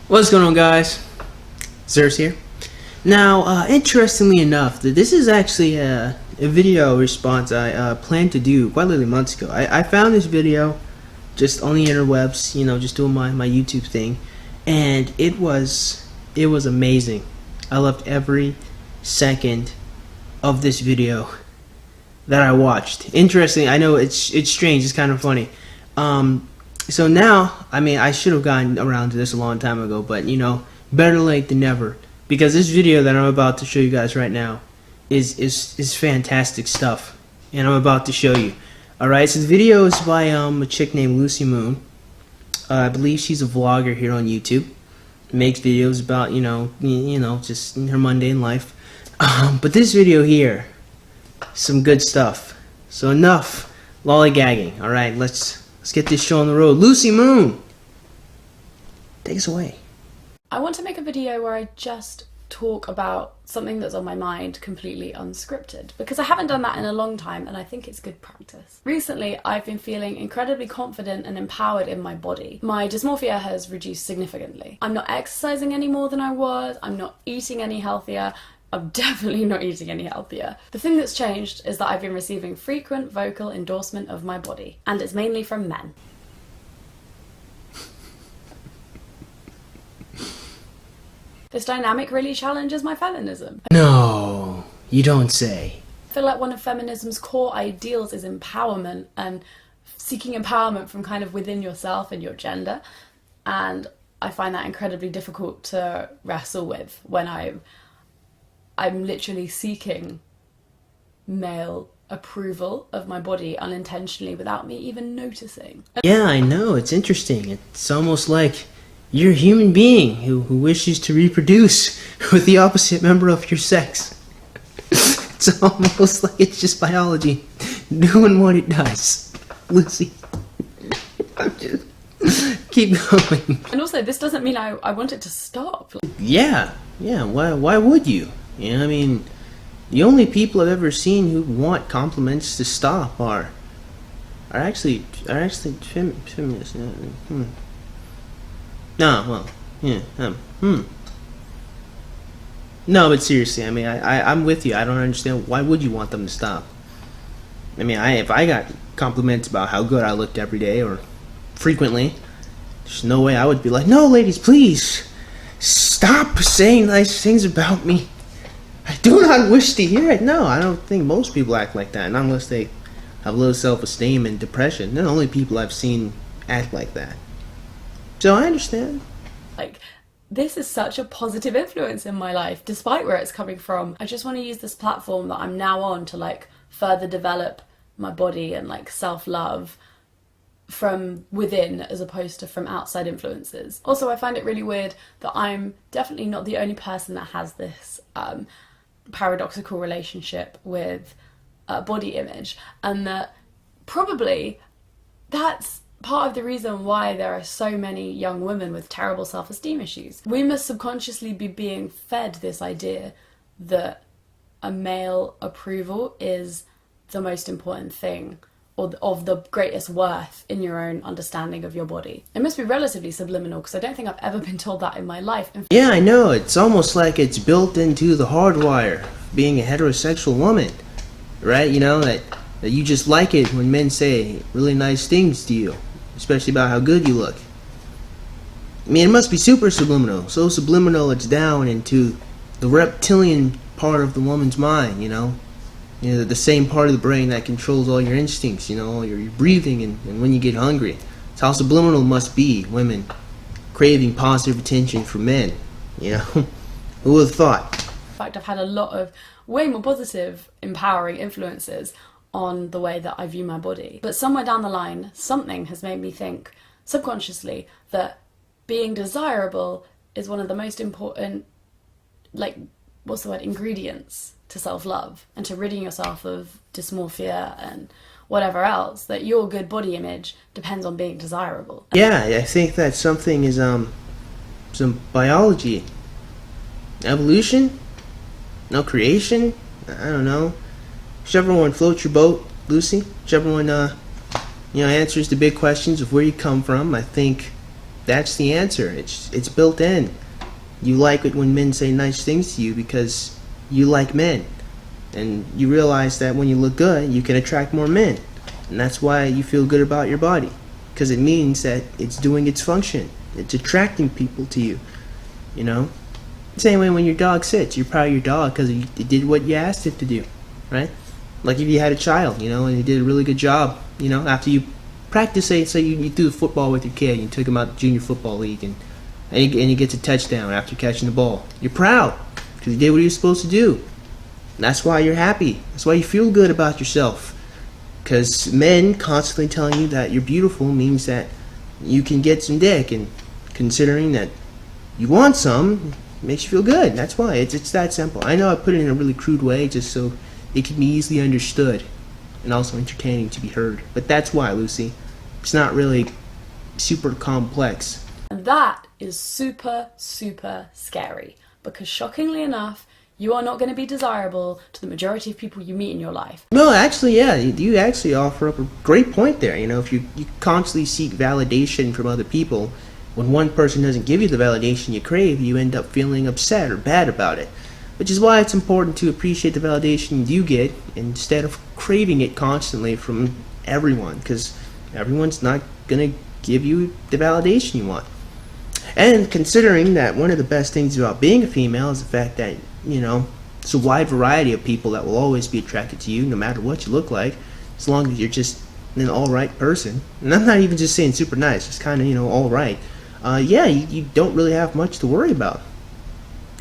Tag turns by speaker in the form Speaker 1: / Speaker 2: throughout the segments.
Speaker 1: What's going on, guys? Zers here. Now, interestingly enough, this is actually a video response I planned to do quite literally months ago. I found this video just on the interwebs, you know, just doing my YouTube thing, and it was amazing. I loved every second of this video that I watched. Interesting. I know it's strange. It's kind of funny. So now, I mean, I should have gotten around to this a long time ago, but you know, better late than never. Because this video that I'm about to show you guys right now is fantastic stuff, and I'm about to show you. All right, so the video is by a chick named Lucy Moon. I believe she's a vlogger here on YouTube. Makes videos about you know just her mundane life. But this video here, some good stuff. So enough lollygagging. All right, let's get this show on the road. Lucy Moon, take us away.
Speaker 2: I want to make a video where I just talk about something that's on my mind completely unscripted, because I haven't done that in a long time and I think it's good practice. Recently, I've been feeling incredibly confident and empowered in my body. My dysmorphia has reduced significantly. I'm not exercising any more than I was, I'm not eating any healthier, I'm definitely not eating any healthier. The thing that's changed is that I've been receiving frequent vocal endorsement of my body, and it's mainly from men. This dynamic really challenges my feminism.
Speaker 1: No, you don't say.
Speaker 2: I feel like one of feminism's core ideals is empowerment, and seeking empowerment from kind of within yourself and your gender, and I find that incredibly difficult to wrestle with when I'm literally seeking male approval of my body unintentionally without me even noticing.
Speaker 1: Yeah, I know, it's interesting. It's almost like you're a human being who wishes to reproduce with the opposite member of your sex. It's almost like it's just biology doing what it does. Lucy, I'm just... keep going.
Speaker 2: And also, this doesn't mean I want it to stop.
Speaker 1: Yeah, why would you? You know, I mean, the only people I've ever seen who want compliments to stop are actually feminists. No, well, yeah, No, but seriously, I mean, I'm with you. I don't understand, why would you want them to stop? I mean, if I got compliments about how good I looked every day or frequently, there's no way I would be like, no, ladies, please, stop saying nice things about me. I do not wish to hear it. No, I don't think most people act like that, not unless they have low self-esteem and depression. They're the only people I've seen act like that. So I understand.
Speaker 2: Like, this is such a positive influence in my life, despite where it's coming from. I just want to use this platform that I'm now on to like further develop my body and like self-love from within as opposed to from outside influences. Also, I find it really weird that I'm definitely not the only person that has this paradoxical relationship with body image, and that probably that's part of the reason why there are so many young women with terrible self-esteem issues. We must subconsciously be being fed this idea that a male approval is the most important thing, or of the greatest worth in your own understanding of your body. It must be relatively subliminal, because I don't think I've ever been told that in my life.
Speaker 1: Yeah, I know. It's almost like it's built into the hardwire of being a heterosexual woman, right? You know, that you just like it when men say really nice things to you, especially about how good you look. I mean, it must be super subliminal. So subliminal it's down into the reptilian part of the woman's mind, you know? You know, the same part of the brain that controls all your instincts, you know, your breathing and when you get hungry. It's how subliminal must be, women craving positive attention from men, you know? Who would have thought?
Speaker 2: In fact, I've had a lot of way more positive, empowering influences on the way that I view my body. But somewhere down the line, something has made me think subconsciously that being desirable is one of the most important, like, what's the word, ingredients to self-love and to ridding yourself of dysmorphia and whatever else, that your good body image depends on being desirable.
Speaker 1: Yeah, I think that something is some biology, evolution, no creation, I don't know. Whichever one floats your boat, Lucy. Whichever one, answers the big questions of where you come from. I think That's the answer. It's built in. You like it when men say nice things to you because you like men. And you realize that when you look good, you can attract more men. And that's why you feel good about your body. Because it means that it's doing its function. It's attracting people to you. You know? Same way when your dog sits. You're proud of your dog because it did what you asked it to do. Right? Like if you had a child, you know, and he did a really good job, you know, after you practice, say you threw football with your kid, and you took him out to junior football league, and he gets a touchdown after catching the ball. You're proud because he did what he was supposed to do. That's why you're happy. That's why you feel good about yourself. Because men constantly telling you that you're beautiful means that you can get some dick, and considering that you want some, it makes you feel good. That's why. It's that simple. I know I put it in a really crude way just so it can be easily understood and also entertaining to be heard. But that's why, Lucy. It's not really super complex.
Speaker 2: And that is super, super scary. Because shockingly enough, you are not going to be desirable to the majority of people you meet in your life.
Speaker 1: No, actually, yeah, you actually offer up a great point there. You know, if you constantly seek validation from other people, when one person doesn't give you the validation you crave, you end up feeling upset or bad about it. Which is why it's important to appreciate the validation you do get instead of craving it constantly from everyone, because everyone's not going to give you the validation you want. And considering that one of the best things about being a female is the fact that, you know, it's a wide variety of people that will always be attracted to you no matter what you look like, as long as you're just an alright person. And I'm not even just saying super nice, just kind of, you know, alright. Yeah, you don't really have much to worry about.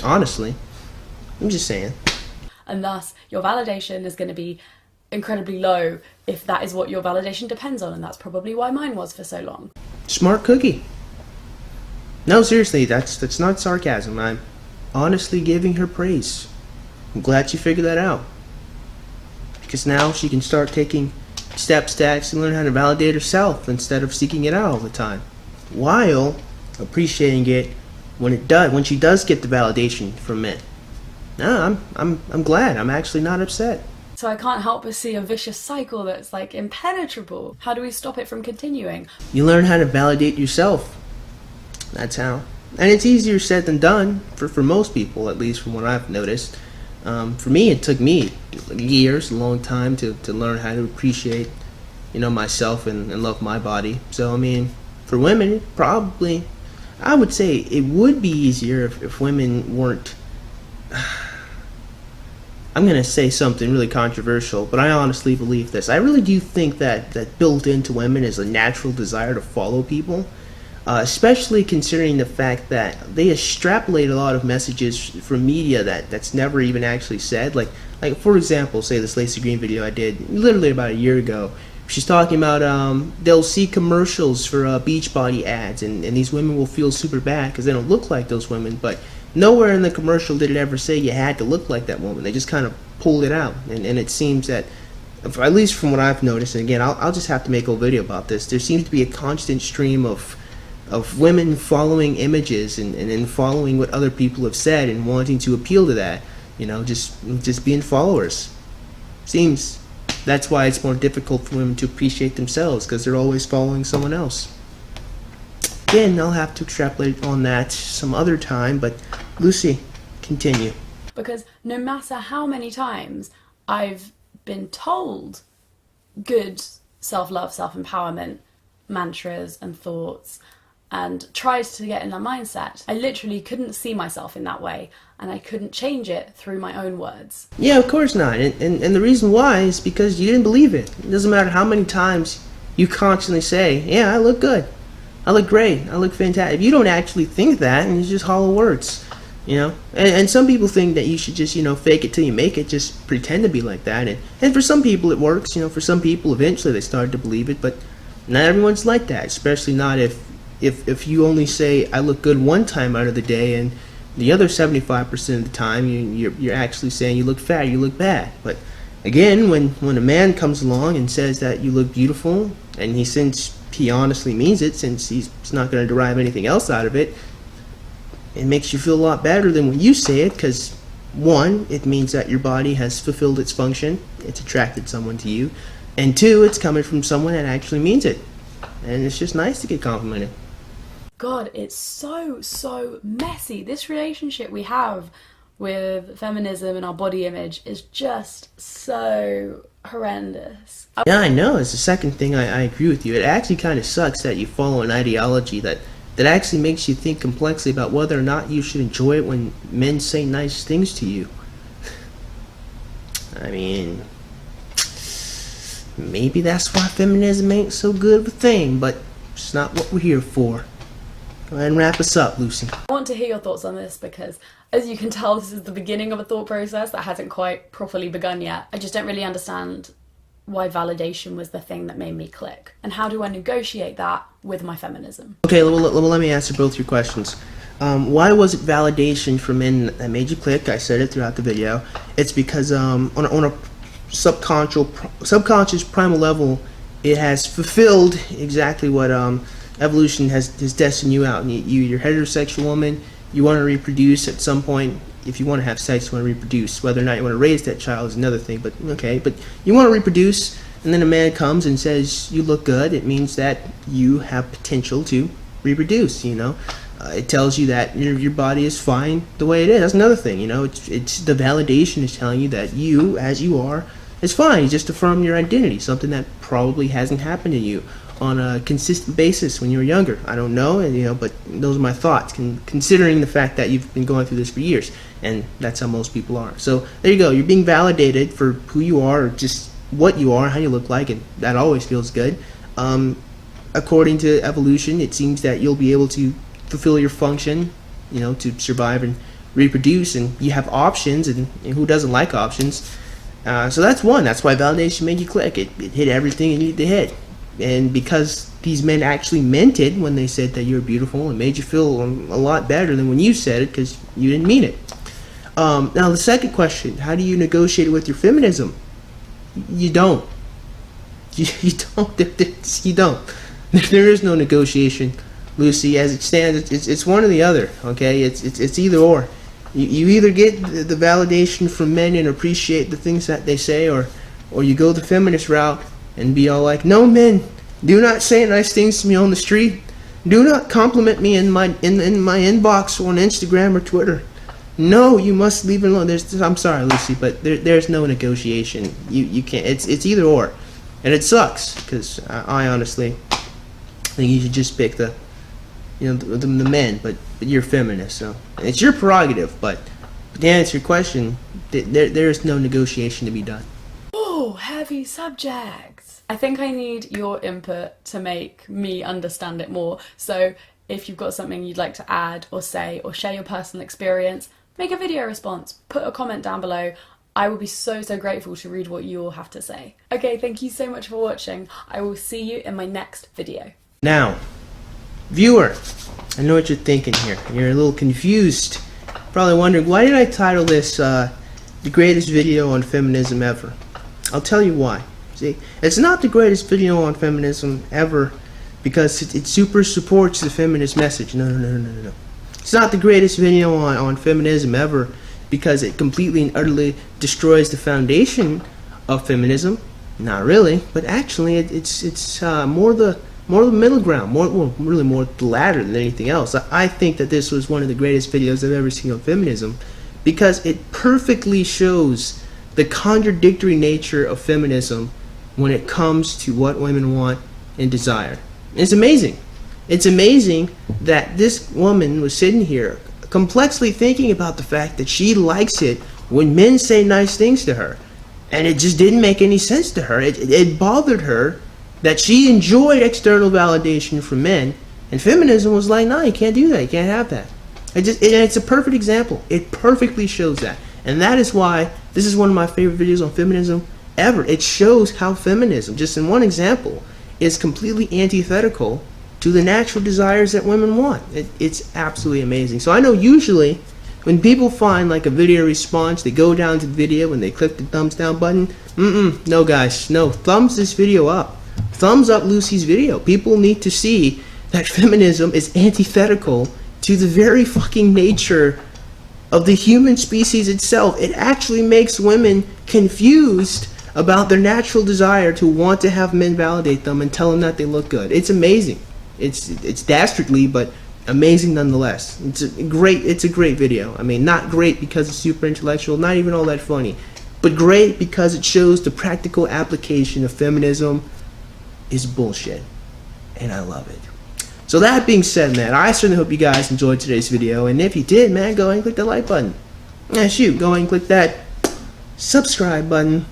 Speaker 1: Honestly. I'm just saying.
Speaker 2: And thus, your validation is going to be incredibly low if that is what your validation depends on, and that's probably why mine was for so long.
Speaker 1: Smart cookie. No, seriously, that's not sarcasm. I'm honestly giving her praise. I'm glad she figured that out. Because now she can start taking steps to actually learn how to validate herself instead of seeking it out all the time. While appreciating it when she does get the validation from men. No, I'm glad. I'm actually not upset.
Speaker 2: So I can't help but see a vicious cycle that's like impenetrable. How do we stop it from continuing?
Speaker 1: You learn how to validate yourself. That's how. And it's easier said than done for most people, at least from what I've noticed. For me, it took me years, a long time to learn how to appreciate, you know, myself and love my body. So, I mean, for women, probably, I would say it would be easier if women weren't... I'm going to say something really controversial, but I honestly believe this. I really do think that built into women is a natural desire to follow people, especially considering the fact that they extrapolate a lot of messages from media that's never even actually said. Like for example, say this Lacey Green video I did literally about a year ago. She's talking about they'll see commercials for Beachbody ads, and these women will feel super bad because they don't look like those women, but nowhere in the commercial did it ever say you had to look like that woman. They just kind of pulled it out. And it seems that, at least from what I've noticed, and again, I'll just have to make a whole video about this, there seems to be a constant stream of women following images and following what other people have said and wanting to appeal to that. You know, just being followers. Seems that's why it's more difficult for women to appreciate themselves, because they're always following someone else. Again, I'll have to extrapolate on that some other time, but Lucy, continue.
Speaker 2: Because no matter how many times I've been told good self-love, self-empowerment mantras and thoughts and tried to get in that mindset, I literally couldn't see myself in that way, and I couldn't change it through my own words.
Speaker 1: Yeah, of course not. And the reason why is because you didn't believe it. It doesn't matter how many times you constantly say, yeah, I look good. I look great. I look fantastic. If you don't actually think that, and it's just hollow words, you know. And some people think that you should just, you know, fake it till you make it, just pretend to be like that. And for some people it works, you know. For some people eventually they start to believe it, but not everyone's like that. Especially not if you only say I look good one time out of the day, and the other 75% of the time you're actually saying you look fat, you look bad. But again, when a man comes along and says that you look beautiful, and since he honestly means it, since he's not going to derive anything else out of it, it makes you feel a lot better than when you say it, because one, it means that your body has fulfilled its function, it's attracted someone to you, and two, it's coming from someone that actually means it, and it's just nice to get complimented.
Speaker 2: God, it's so messy. This relationship we have with feminism and our body image is just so horrendous.
Speaker 1: Yeah, I know. It's the second thing I agree with you. It actually kind of sucks that you follow an ideology that actually makes you think complexly about whether or not you should enjoy it when men say nice things to you. I mean, maybe that's why feminism ain't so good of a thing, but it's not what we're here for. Go ahead and wrap us up, Lucy.
Speaker 2: I want to hear your thoughts on this because, as you can tell, this is the beginning of a thought process that hasn't quite properly begun yet. I just don't really understand why validation was the thing that made me click. And how do I negotiate that with my feminism?
Speaker 1: Okay, well, let me answer both your questions. Why was it validation for men that made you click? I said it throughout the video. It's because on a subconscious primal level, it has fulfilled exactly what evolution has destined you out. And you're a heterosexual woman. You want to reproduce at some point. If you want to have sex, you want to reproduce. Whether or not you want to raise that child is another thing, but okay. But you want to reproduce, and then a man comes and says, you look good. It means that you have potential to reproduce, you know. It tells you that your body is fine the way it is. That's another thing, you know. It's the validation is telling you that you, as you are, is fine. You just affirm your identity, something that probably hasn't happened to you on a consistent basis when you were younger. I don't know, and, you know, but those are my thoughts, considering the fact that you've been going through this for years, and that's how most people are. So there you go. You're being validated for who you are, or just what you are, how you look like, and that always feels good. According to evolution, it seems that you'll be able to fulfill your function, you know, to survive and reproduce, and you have options, and who doesn't like options? So that's one. That's why validation made you click. It hit everything it needed to hit. And because these men actually meant it when they said that you're beautiful, and made you feel a lot better than when you said it because you didn't mean it. Now the second question, how do you negotiate with your feminism? You don't. You don't. You don't. There is no negotiation, Lucy. As it stands, it's one or the other. Okay, it's either or. You either get the validation from men and appreciate the things that they say, or you go the feminist route and be all like, no, men, do not say nice things to me on the street. Do not compliment me in my inbox on Instagram or Twitter. No, you must leave it alone. I'm sorry, Lucy, but there's no negotiation. You can't. It's either or, and it sucks because I honestly think you should just pick the men. But you're feminist, so it's your prerogative. But to answer your question, there is no negotiation to be done.
Speaker 2: Oh, heavy subject. I think I need your input to make me understand it more. So if you've got something you'd like to add or say or share your personal experience, make a video response, put a comment down below. I will be so grateful to read what you all have to say. Okay, thank you so much for watching. I will see you in my next video.
Speaker 1: Now, viewer, I know what you're thinking here. You're a little confused. Probably wondering, why did I title this the greatest video on feminism ever? I'll tell you why. See, it's not the greatest video on feminism ever because it super supports the feminist message. No. It's not the greatest video on feminism ever because it completely and utterly destroys the foundation of feminism. Not really, but actually it's more the middle ground, more the latter than anything else. I think that this was one of the greatest videos I've ever seen on feminism because it perfectly shows the contradictory nature of feminism when it comes to what women want and desire. It's amazing. It's amazing that this woman was sitting here complexly thinking about the fact that she likes it when men say nice things to her. And it just didn't make any sense to her. It bothered her that she enjoyed external validation from men, and feminism was like, no, you can't do that. You can't have that. It's a perfect example. It perfectly shows that. And that is why this is one of my favorite videos on feminism ever. It shows how feminism, just in one example, is completely antithetical to the natural desires that women want. It's absolutely amazing. So I know usually when people find like a video response, they go down to the video and they click the thumbs down button. No guys, no. Thumbs this video up. Thumbs up Lucy's video. People need to see that feminism is antithetical to the very fucking nature of the human species itself. It actually makes women confused about their natural desire to want to have men validate them and tell them that they look good. It's amazing. It's dastardly, but amazing nonetheless. It's a great video. I mean, not great because it's super intellectual, not even all that funny, but great because it shows the practical application of feminism is bullshit, and I love it. So that being said, man, I certainly hope you guys enjoyed today's video, and if you did, man, go ahead and click the like button. Yeah, shoot, go ahead and click that subscribe button.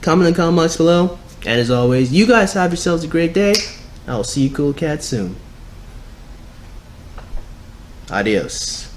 Speaker 1: Comment in the comment box below, and as always, you guys have yourselves a great day. I will see you cool cats soon. Adios.